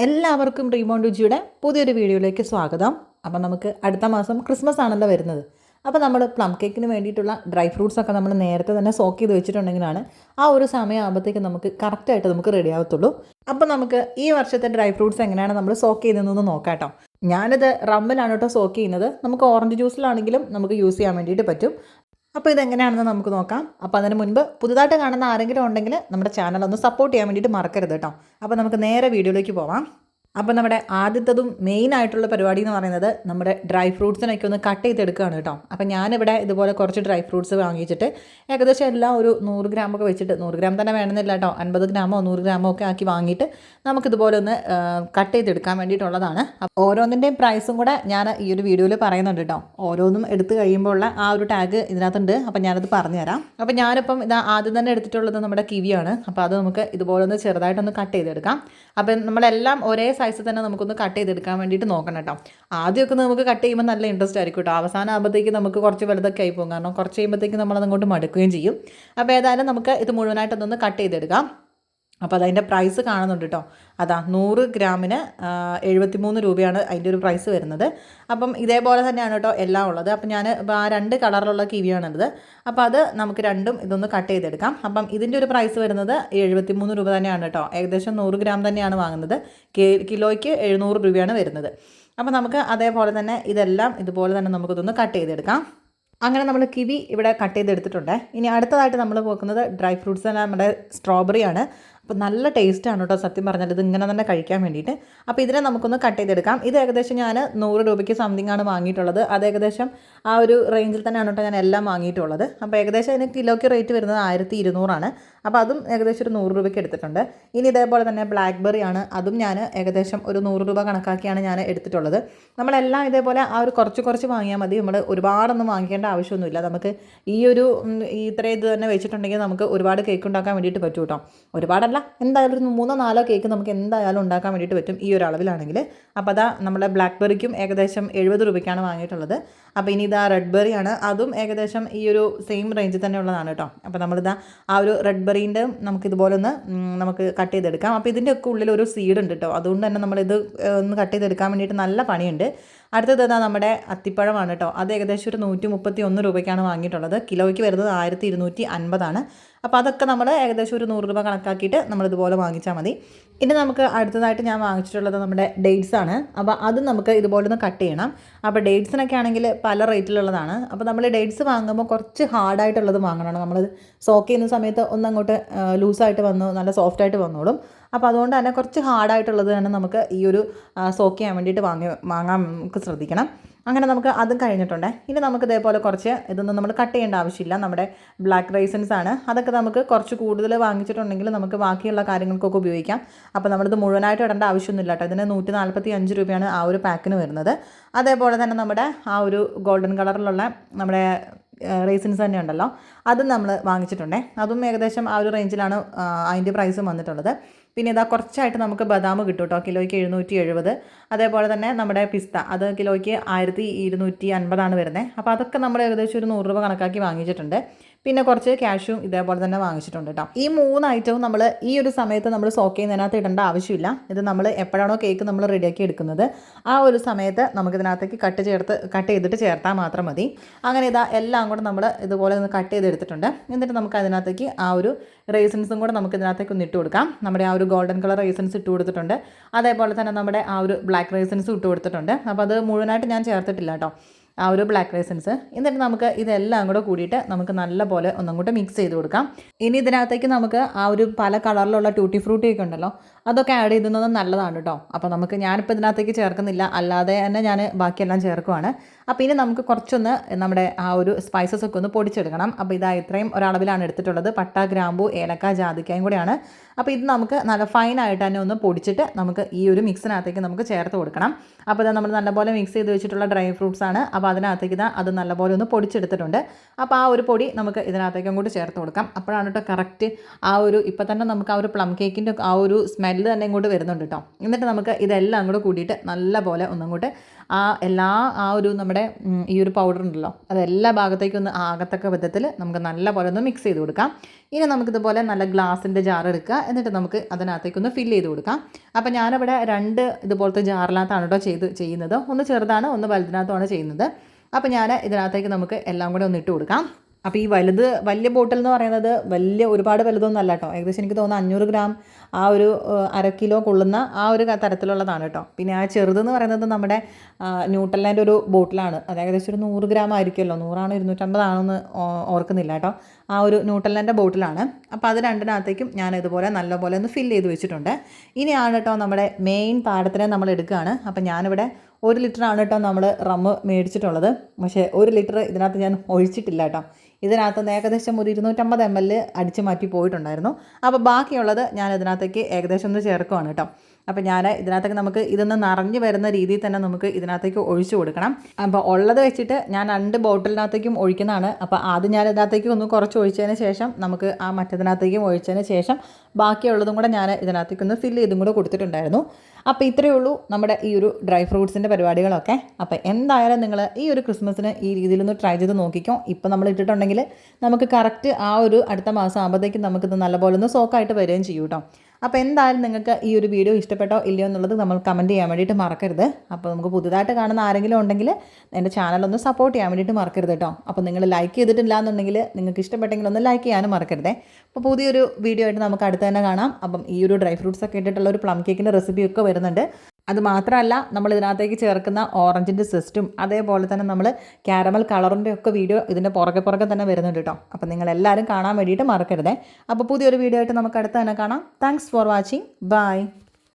എല്ലാവർക്കും റീമോൺ രുചിയുടെ പുതിയൊരു വീഡിയോയിലേക്ക് സ്വാഗതം. അപ്പം നമുക്ക് അടുത്ത മാസം ക്രിസ്മസ് ആണല്ലോ വരുന്നത്. അപ്പോൾ നമ്മൾ പ്ലം കേക്കിന് വേണ്ടിയിട്ടുള്ള ഡ്രൈ ഫ്രൂട്ട്സൊക്കെ നമ്മൾ നേരത്തെ തന്നെ സോക്ക് ചെയ്ത് വെച്ചിട്ടുണ്ടെങ്കിലാണ് ആ ഒരു സമയമാകുമ്പോഴത്തേക്ക് നമുക്ക് കറക്റ്റായിട്ട് നമുക്ക് റെഡി ആവത്തുള്ളൂ. അപ്പോൾ നമുക്ക് ഈ വർഷത്തെ ഡ്രൈ ഫ്രൂട്ട്സ് എങ്ങനെയാണ് നമ്മൾ സോക്ക് ചെയ്തതെന്നൊന്ന് നോക്കാം കേട്ടോ. ഞാനിത് റമ്മിലാണ് കേട്ടോ സോക്ക് ചെയ്യുന്നത്. നമുക്ക് ഓറഞ്ച് ജ്യൂസിലാണെങ്കിലും നമുക്ക് യൂസ് ചെയ്യാൻ വേണ്ടിയിട്ട് പറ്റും. അപ്പോൾ ഇതെങ്ങനെയാണെന്ന് നമുക്ക് നോക്കാം. അപ്പോൾ അതിന് മുൻപ് പുതുതായിട്ട് കാണുന്ന ആരെങ്കിലും ഉണ്ടെങ്കിൽ നമ്മുടെ ചാനൽ ഒന്ന് സപ്പോർട്ട് ചെയ്യാൻ വേണ്ടിയിട്ട് മറക്കരുത് കേട്ടോ. അപ്പോൾ നമുക്ക് നേരെ വീഡിയോയിലേക്ക് പോവാം. അപ്പോൾ നമ്മുടെ ആദ്യത്തതും മെയിൻ ആയിട്ടുള്ള പരിപാടി എന്ന് പറയുന്നത് നമ്മുടെ ഡ്രൈ ഫ്രൂട്ട്സിനൊക്കെ ഒന്ന് കട്ട് ചെയ്തെടുക്കുകയാണ് കേട്ടോ. അപ്പോൾ ഞാനിവിടെ ഇതുപോലെ കുറച്ച് ഡ്രൈ ഫ്രൂട്ട്സ് വാങ്ങിച്ചിട്ട് ഏകദേശം എല്ലാം ഒരു 100 ഗ്രാമൊക്കെ വെച്ചിട്ട്, 100 ഗ്രാം തന്നെ വേണമെന്നില്ല കേട്ടോ, 50 ഗ്രാമോ 100 ഗ്രാമോ ഒക്കെ ആക്കി വാങ്ങിയിട്ട് നമുക്കിതുപോലെ ഒന്ന് കട്ട് ചെയ്തെടുക്കാൻ വേണ്ടിയിട്ടുള്ളതാണ്. അപ്പോൾ ഓരോന്നിൻ്റെയും പ്രൈസും കൂടെ ഞാൻ ഈ ഒരു വീഡിയോയിൽ പറയുന്നുണ്ട് കേട്ടോ. ഓരോന്നും എടുത്ത് കഴിയുമ്പോൾ ഉള്ള ആ ഒരു ടാഗ് ഇതിനകത്തുണ്ട്. അപ്പോൾ ഞാനത് പറഞ്ഞുതരാം. അപ്പോൾ ഞാനിപ്പം ഇത് ആദ്യം തന്നെ എടുത്തിട്ടുള്ളത് നമ്മുടെ കിവിയാണ്. അപ്പോൾ അത് നമുക്ക് ഇതുപോലെ ഒന്ന് ചെറുതായിട്ടൊന്ന് കട്ട് ചെയ്തെടുക്കാം. അപ്പം നമ്മളെല്ലാം ഒരേ സൈസ് തന്നെ നമുക്കൊന്ന് കട്ട് ചെയ്തെടുക്കാൻ വേണ്ടിയിട്ട് നോക്കണം കേട്ടോ. ആദ്യമൊക്കെ നമുക്ക് കട്ട് ചെയ്യുമ്പോൾ നല്ല ഇൻട്രസ്റ്റ് ആയിരിക്കും കേട്ടോ. അവസാനം ആകുമ്പോഴത്തേക്ക് നമുക്ക് കുറച്ച് വലുതൊക്കെ ആയി പോകും. കാരണം കുറച്ച് കഴിയുമ്പോഴത്തേക്ക് നമ്മളതങ്ങോട്ട് മടുക്കുകയും ചെയ്യും. അപ്പോൾ ഏതായാലും നമുക്ക് ഇത് മുഴുവനായിട്ടൊന്ന് കട്ട് ചെയ്തെടുക്കാം. അപ്പോൾ അതതിൻ്റെ പ്രൈസ് കാണുന്നുണ്ട് കേട്ടോ. അതാ 100 ഗ്രാമിന് 73 രൂപയാണ് അതിൻ്റെ ഒരു പ്രൈസ് വരുന്നത്. അപ്പം ഇതേപോലെ തന്നെയാണ് കേട്ടോ എല്ലാം ഉള്ളത്. അപ്പം ഞാൻ ആ 2 കളറിലുള്ള കിവിയാണിത്. അപ്പോൾ അത് നമുക്ക് രണ്ടും ഇതൊന്ന് കട്ട് ചെയ്തെടുക്കാം. അപ്പം ഇതിൻ്റെ ഒരു പ്രൈസ് വരുന്നത് 73 രൂപ തന്നെയാണ് കേട്ടോ. ഏകദേശം 100 ഗ്രാം തന്നെയാണ് വാങ്ങുന്നത്. കിലോയ്ക്ക് 700 രൂപയാണ് വരുന്നത്. അപ്പോൾ നമുക്ക് അതേപോലെ തന്നെ ഇതെല്ലാം ഇതുപോലെ തന്നെ നമുക്കിതൊന്ന് കട്ട് ചെയ്തെടുക്കാം. അങ്ങനെ നമ്മൾ കിവി ഇവിടെ കട്ട് ചെയ്തെടുത്തിട്ടുണ്ട്. ഇനി അടുത്തതായിട്ട് നമ്മൾ നോക്കുന്നത് ഡ്രൈ ഫ്രൂട്ട്സ് തന്നെ നമ്മുടെ സ്ട്രോബെറിയാണ്. അപ്പോൾ നല്ല ടേസ്റ്റാണ് കേട്ടോ സത്യം പറഞ്ഞാൽ ഇത് ഇങ്ങനെ തന്നെ കഴിക്കാൻ വേണ്ടിയിട്ട്. അപ്പോൾ ഇതിനെ നമുക്കൊന്ന് കട്ട് ചെയ്തെടുക്കാം. ഇത് ഏകദേശം ഞാൻ 100 രൂപയ്ക്ക് സംതിങ് ആണ് വാങ്ങിയിട്ടുള്ളത്. അത് ഏകദേശം ആ ഒരു റേഞ്ചിൽ തന്നെയാണ് കേട്ടോ ഞാൻ എല്ലാം വാങ്ങിയിട്ടുള്ളത്. അപ്പോൾ ഏകദേശം അതിന് കിലോയ്ക്ക് റേറ്റ് വരുന്നത് 1200 ആണ്. അപ്പോൾ അതും ഏകദേശം ഒരു 100 രൂപയ്ക്ക് എടുത്തിട്ടുണ്ട്. ഇനി ഇതേപോലെ തന്നെ ബ്ലാക്ക്ബെറി ആണ്. അതും ഞാൻ ഏകദേശം ഒരു 100 രൂപ കണക്കാക്കിയാണ് ഞാൻ എടുത്തിട്ടുള്ളത്. നമ്മളെല്ലാം ഇതേപോലെ ആ ഒരു കുറച്ച് വാങ്ങിയാൽ മതി. നമ്മൾ ഒരുപാടൊന്നും വാങ്ങിക്കേണ്ട ആവശ്യമൊന്നുമില്ല. നമുക്ക് ഈ ഒരു ഇത്രയും ഇത് തന്നെ വെച്ചിട്ടുണ്ടെങ്കിൽ നമുക്ക് ഒരുപാട് കേക്ക് ഉണ്ടാക്കാൻ വേണ്ടിയിട്ട് പറ്റും കേട്ടോ. ഒരുപാടല്ല, എന്തായാലും ഒരു 3-4 കേക്ക് നമുക്ക് എന്തായാലും ഉണ്ടാക്കാൻ വേണ്ടിയിട്ട് പറ്റും ഈ ഒരു അളവിലാണെങ്കിൽ. അപ്പോൾ അതാ നമ്മുടെ ബ്ലാക്ക്ബെറിക്കും ഏകദേശം 70 രൂപയ്ക്കാണ് വാങ്ങിയിട്ടുള്ളത്. അപ്പോൾ ഇനി ഇതാ റെഡ് ബെറിയാണ്. അതും ഏകദേശം ഈ ഒരു സെയിം റേഞ്ചിൽ തന്നെ ഉള്ളതാണ് കേട്ടോ. അപ്പോൾ നമ്മളിതാ ആ ഒരു റെഡ് ബെറീൻ്റെ നമുക്കിതുപോലെ നമുക്ക് കട്ട് ചെയ്തെടുക്കാം. അപ്പോൾ ഇതിൻ്റെ ഒക്കെ ഉള്ളിൽ ഒരു സീഡ് ഉണ്ട് കേട്ടോ. അതുകൊണ്ട് തന്നെ നമ്മളിത് ഒന്ന് കട്ട് ചെയ്തെടുക്കാൻ വേണ്ടിയിട്ട് നല്ല പണിയുണ്ട്. അടുത്തത് നമ്മുടെ അത്തിപ്പഴമാണ് കേട്ടോ. അത് ഏകദേശം ഒരു 131 രൂപയ്ക്കാണ് വാങ്ങിയിട്ടുള്ളത്. കിലോയ്ക്ക് വരുന്നത് 1250 ആണ്. അപ്പോൾ അതൊക്കെ നമ്മൾ ഏകദേശം ഒരു 100 രൂപ കണക്കാക്കിയിട്ട് നമ്മളിതുപോലെ വാങ്ങിച്ചാൽ മതി. ഇനി നമുക്ക് അടുത്തതായിട്ട് ഞാൻ വാങ്ങിച്ചിട്ടുള്ളത് നമ്മുടെ ഡേറ്റ്സ് ആണ്. അപ്പോൾ അതും നമുക്ക് ഇതുപോലെ ഒന്ന് കട്ട് ചെയ്യണം. അപ്പോൾ ഡേറ്റ്സിനൊക്കെ ആണെങ്കിൽ പല റേറ്റിലുള്ളതാണ്. അപ്പോൾ നമ്മൾ ഡേറ്റ്സ് വാങ്ങുമ്പോൾ കുറച്ച് ഹാർഡായിട്ടുള്ളത് വാങ്ങണം. നമ്മളത് സോക്ക് ചെയ്യുന്ന സമയത്ത് ഒന്നങ്ങോട്ട് ലൂസായിട്ട് വന്നു നല്ല സോഫ്റ്റായിട്ട് വന്നോളും. അപ്പോൾ അതുകൊണ്ട് തന്നെ കുറച്ച് ഹാർഡായിട്ടുള്ളത് തന്നെ നമുക്ക് ഈ ഒരു സോക്ക് ചെയ്യാൻ വേണ്ടിയിട്ട് വാങ്ങാൻ നമുക്ക് ശ്രദ്ധിക്കണം. അങ്ങനെ നമുക്ക് അതും കഴിഞ്ഞിട്ടുണ്ട്. ഇനി നമുക്ക് ഇതേപോലെ കുറച്ച് ഇതൊന്നും നമ്മൾ കട്ട് ചെയ്യേണ്ട ആവശ്യമില്ല. നമ്മുടെ ബ്ലാക്ക് റൈസൻസ് ആണ്. അതൊക്കെ നമുക്ക് കുറച്ച് കൂടുതൽ വാങ്ങിച്ചിട്ടുണ്ടെങ്കിൽ നമുക്ക് ബാക്കിയുള്ള കാര്യങ്ങൾക്കൊക്കെ ഉപയോഗിക്കാം. അപ്പോൾ നമ്മളിത് മുഴുവനായിട്ട് ഇടേണ്ട ആവശ്യമൊന്നുമില്ല കേട്ടോ. ഇതിന് 145 രൂപയാണ് ആ ഒരു പാക്കിന് വരുന്നത്. അതേപോലെ തന്നെ നമ്മുടെ ആ ഒരു ഗോൾഡൻ കളറിലുള്ള നമ്മുടെ റേസിൻസ് തന്നെ ഉണ്ടല്ലോ, അതും നമ്മൾ വാങ്ങിച്ചിട്ടുണ്ടേ. അതും ഏകദേശം ആ ഒരു റേഞ്ചിലാണ് അതിൻ്റെ പ്രൈസും വന്നിട്ടുള്ളത്. പിന്നെ ഇതാ കുറച്ചായിട്ട് നമുക്ക് ബദാം കിട്ടും കേട്ടോ. കിലോയ്ക്ക് 770. അതേപോലെ തന്നെ നമ്മുടെ പിസ്ത അത് കിലോയ്ക്ക് 1250 വരുന്നത്. അപ്പോൾ അതൊക്കെ നമ്മൾ ഏകദേശം ഒരു 100 രൂപ കണക്കാക്കി വാങ്ങിച്ചിട്ടുണ്ട്. പിന്നെ കുറച്ച് ക്യാഷും ഇതേപോലെ തന്നെ വാങ്ങിച്ചിട്ടുണ്ട് കേട്ടോ. ഈ 3 ഐറ്റവും നമ്മൾ ഈ ഒരു സമയത്ത് നമ്മൾ സോക്ക് ചെയ്യുന്നതിനകത്ത് ഇടേണ്ട ആവശ്യമില്ല. ഇത് നമ്മൾ എപ്പോഴാണോ കേക്ക് നമ്മൾ റെഡിയാക്കി എടുക്കുന്നത് ആ ഒരു സമയത്ത് നമുക്കിതിനകത്തേക്ക് കട്ട് ചെയ്തിട്ട് ചേർത്താൽ മാത്രം മതി. അങ്ങനെ ഇതാ എല്ലാം കൂടെ നമ്മൾ ഇതുപോലെ ഒന്ന് കട്ട് ചെയ്തെടുത്തിട്ടുണ്ട്. എന്നിട്ട് നമുക്ക് അതിനകത്തേക്ക് ആ ഒരു റേസിൻസും കൂടെ നമുക്ക് ഇതിനകത്തേക്ക് ഒന്ന് ഇട്ട് കൊടുക്കാം. നമ്മുടെ ആ ഒരു ഗോൾഡൻ കളർ റേസിൻസ് ഇട്ട് കൊടുത്തിട്ടുണ്ട്. അതേപോലെ തന്നെ നമ്മുടെ ആ ഒരു ബ്ലാക്ക് റേസിൻസും ഇട്ട് കൊടുത്തിട്ടുണ്ട്. അപ്പോൾ അത് മുഴുവനായിട്ട് ഞാൻ ചേർത്തിട്ടില്ല കേട്ടോ, ആ ഒരു ബ്ലാക്ക് റൈസൻസ്. എന്നിട്ട് നമുക്ക് ഇതെല്ലാം കൂടെ കൂടിയിട്ട് നമുക്ക് നല്ല പോലെ ഒന്നങ്ങോട്ട് മിക്സ് ചെയ്ത് കൊടുക്കാം. ഇനി ഇതിനകത്തേക്ക് നമുക്ക് ആ ഒരു പല കളറിലുള്ള ട്യൂട്ടി ഫ്രൂട്ടിയൊക്കെ ഉണ്ടല്ലോ, അതൊക്കെ ആഡ് ചെയ്യുന്നത് നല്ലതാണ് കേട്ടോ. അപ്പോൾ ഞാനിപ്പോൾ ഇതിനകത്തേക്ക് ചേർക്കുന്നില്ല, അല്ലാതെ തന്നെ ഞാൻ ബാക്കിയെല്ലാം ചേർക്കുവാണ്. അപ്പോൾ ഇനി നമുക്ക് കുറച്ചൊന്ന് നമ്മുടെ ആ ഒരു സ്പൈസസ് ഒക്കെ ഒന്ന് പൊടിച്ചെടുക്കണം. അപ്പോൾ ഇതാ ഇത്രയും ഒരളവിലാണ് എടുത്തിട്ടുള്ളത്. പട്ട, ഗ്രാമ്പൂ, ഏലക്ക, ജാതിക്കായും കൂടെയാണ്. അപ്പോൾ ഇത് നമുക്ക് നല്ല ഫൈനായിട്ട് തന്നെ ഒന്ന് പൊടിച്ചിട്ട് നമുക്ക് ഈ ഒരു മിക്സിനകത്തേക്ക് നമുക്ക് ചേർത്ത് കൊടുക്കണം. അപ്പോൾ ഇത് നമ്മൾ നല്ലപോലെ മിക്സ് ചെയ്ത് വെച്ചിട്ടുള്ള ഡ്രൈ ഫ്രൂട്ട്സ് ആണ്. അപ്പോൾ അതിനകത്തേക്ക് അത് നല്ലപോലെ ഒന്ന് പൊടിച്ചെടുത്തിട്ടുണ്ട്. അപ്പോൾ ആ ഒരു പൊടി നമുക്ക് ഇതിനകത്തേക്ക് അങ്ങോട്ട് ചേർത്ത് കൊടുക്കാം. അപ്പോഴാണ് കേട്ടോ കറക്റ്റ് ആ ഒരു ഇപ്പം തന്നെ നമുക്ക് ആ ഒരു പ്ലം കേക്കിൻ്റെ ആ ഒരു സ്മെൽ സ്മെല്ല് തന്നെ ഇങ്ങോട്ട് വരുന്നുണ്ട് കേട്ടോ. എന്നിട്ട് നമുക്ക് ഇതെല്ലാം അങ്ങോട്ട് കൂട്ടിയിട്ട് നല്ല പോലെ ഒന്നങ്ങോട്ട് ആ ഒരു നമ്മുടെ ഈ ഒരു പൗഡർ ഉണ്ടല്ലോ അതെല്ലാ ഭാഗത്തേക്കും ഒന്ന് ആകത്തക്ക വിധത്തിൽ നമുക്ക് നല്ല പോലെ ഒന്ന് മിക്സ് ചെയ്ത് കൊടുക്കാം. ഇനി നമുക്കിതുപോലെ നല്ല ഗ്ലാസിൻ്റെ ജാർ എടുക്കുക. എന്നിട്ട് നമുക്ക് അതിനകത്തേക്കൊന്ന് ഫില്ല് ചെയ്ത് കൊടുക്കാം. അപ്പോൾ ഞാനിവിടെ 2 ഇതുപോലത്തെ ജാറിനകത്താണ് കേട്ടോ ചെയ്യുന്നത്. ഒന്ന് ചെറുതാണ്, ഒന്ന് വലുതിനകത്തുമാണ് ചെയ്യുന്നത്. അപ്പോൾ ഞാൻ ഇതിനകത്തേക്ക് നമുക്ക് എല്ലാം കൂടെ ഒന്ന് ഇട്ട് കൊടുക്കാം. അപ്പോൾ ഈ വലിയ ബോട്ടിൽ എന്ന് പറയുന്നത് ഒരുപാട് വലുതൊന്നും അല്ല കേട്ടോ. ഏകദേശം എനിക്ക് തോന്നുന്നു 500 ഗ്രാം ആ ഒരു 1/2 കിലോ കൊള്ളുന്ന ആ ഒരു തരത്തിലുള്ളതാണ് കേട്ടോ. പിന്നെ ആ ചെറുതെന്ന് പറയുന്നത് നമ്മുടെ ന്യൂട്രലാൻ്റെ ഒരു ബോട്ടിലാണ്. അത് ഏകദേശം ഒരു 100 ഗ്രാം ആയിരിക്കുമല്ലോ, 100 250 ആണെന്ന് ഓർക്കുന്നില്ല കേട്ടോ. ആ ഒരു ന്യൂട്രലാൻ്റെ ബോട്ടിലാണ്. അപ്പോൾ അത് രണ്ടിനകത്തേക്കും ഞാൻ ഇതുപോലെ നല്ലപോലെ ഒന്ന് ഫില്ല് ചെയ്ത് വെച്ചിട്ടുണ്ട്. ഇനിയാണ് കേട്ടോ നമ്മുടെ മെയിൻ പാടത്തിനെ നമ്മൾ എടുക്കുകയാണ്. അപ്പോൾ ഞാനിവിടെ 1 ലിറ്ററാണ് കേട്ടോ നമ്മൾ റമ്മ് മേടിച്ചിട്ടുള്ളത്. പക്ഷേ 1 ലിറ്റർ ഇതിനകത്ത് ഞാൻ ഒഴിച്ചിട്ടില്ല കേട്ടോ. ഇതിനകത്ത് ഏകദേശം ഒരു 250 ml അടിച്ച് മാറ്റി പോയിട്ടുണ്ടായിരുന്നു. അപ്പോൾ ബാക്കിയുള്ളത് ഞാൻ ഇതിനകത്തേക്ക് ഏകദേശം ഒന്ന് ചേർക്കുവാണ് കേട്ടോ. അപ്പോൾ ഞാൻ ഇതിനകത്തേക്ക് നമുക്ക് ഇതൊന്ന് നിറഞ്ഞു വരുന്ന രീതിയിൽ തന്നെ നമുക്ക് ഇതിനകത്തേക്ക് ഒഴിച്ചു കൊടുക്കണം. അപ്പോൾ ഉള്ളത് വെച്ചിട്ട് ഞാൻ 2 ബോട്ടിലിനകത്തേക്കും ഒഴിക്കുന്നതാണ്. അപ്പോൾ ആദ്യം ഞാൻ ഇതിനകത്തേക്ക് ഒന്ന് കുറച്ച് ഒഴിച്ചതിന് ശേഷം നമുക്ക് ആ മറ്റതിനകത്തേക്കും ഒഴിച്ചതിന് ശേഷം ബാക്കിയുള്ളതും കൂടെ ഞാൻ ഇതിനകത്തേക്കൊന്ന് ഫില്ല് ചെയ്തും കൂടെ കൊടുത്തിട്ടുണ്ടായിരുന്നു. അപ്പോൾ ഇത്രയേ ഉള്ളൂ നമ്മുടെ ഈ ഒരു ഡ്രൈ ഫ്രൂട്ട്സിൻ്റെ പരിപാടികളൊക്കെ. അപ്പോൾ എന്തായാലും നിങ്ങൾ ഈ ഒരു ക്രിസ്മസിന് ഈ രീതിയിലൊന്ന് ട്രൈ ചെയ്ത് നോക്കിക്കോ. ഇപ്പോൾ നമ്മൾ ഇട്ടിട്ടുണ്ടെങ്കിൽ നമുക്ക് കറക്റ്റ് ആ ഒരു അടുത്ത മാസം ആകുമ്പോഴത്തേക്കും നമുക്കിത് നല്ലപോലെ ഒന്ന് സോക്കായിട്ട് വരികയും ചെയ്യും കേട്ടോ. അപ്പോൾ എന്തായാലും നിങ്ങൾക്ക് ഈ ഒരു വീഡിയോ ഇഷ്ടപ്പെട്ടോ ഇല്ലയോ എന്നുള്ളത് നമ്മൾ കമൻറ്റ് ചെയ്യാൻ വേണ്ടിയിട്ട് മറക്കരുത്. അപ്പോൾ നമുക്ക് പുതുതായിട്ട് കാണുന്ന ആരെങ്കിലും ഉണ്ടെങ്കിൽ എൻ്റെ ചാനലൊന്ന് സപ്പോർട്ട് ചെയ്യാൻ വേണ്ടിയിട്ട് മറക്കരുത് കേട്ടോ. അപ്പോൾ നിങ്ങൾ ലൈക്ക് ചെയ്തിട്ടില്ല എന്നുണ്ടെങ്കിൽ നിങ്ങൾക്ക് ഇഷ്ടപ്പെട്ടെങ്കിൽ ഒന്ന് ലൈക്ക് ചെയ്യാനും മറക്കരുതേ. അപ്പോൾ പുതിയൊരു വീഡിയോ ആയിട്ട് നമുക്ക് അടുത്ത് തന്നെ കാണാം. അപ്പം ഈ ഒരു ഡ്രൈ ഫ്രൂട്ട്സ് ഒക്കെ ഇട്ടിട്ടുള്ള ഒരു പ്ലം കേക്കിൻ്റെ റെസിപ്പിയൊക്കെ വരുന്നുണ്ട്. അത് മാത്രമല്ല നമ്മൾ ഇതിനകത്തേക്ക് ചേർക്കുന്ന ഓറഞ്ചിൻ്റെ സിസ്റ്റും അതേപോലെ തന്നെ നമ്മൾ കാരമൽ കളറിൻ്റെ ഒക്കെ വീഡിയോ ഇതിൻ്റെ പുറകെ തന്നെ വരുന്നുണ്ട് കേട്ടോ. അപ്പോൾ നിങ്ങളെല്ലാവരും കാണാൻ വേണ്ടിയിട്ട് മറക്കരുതേ. അപ്പോൾ പുതിയൊരു വീഡിയോ ആയിട്ട് നമുക്ക് അടുത്ത് തന്നെ കാണാം. Thanks for watching. ബൈ.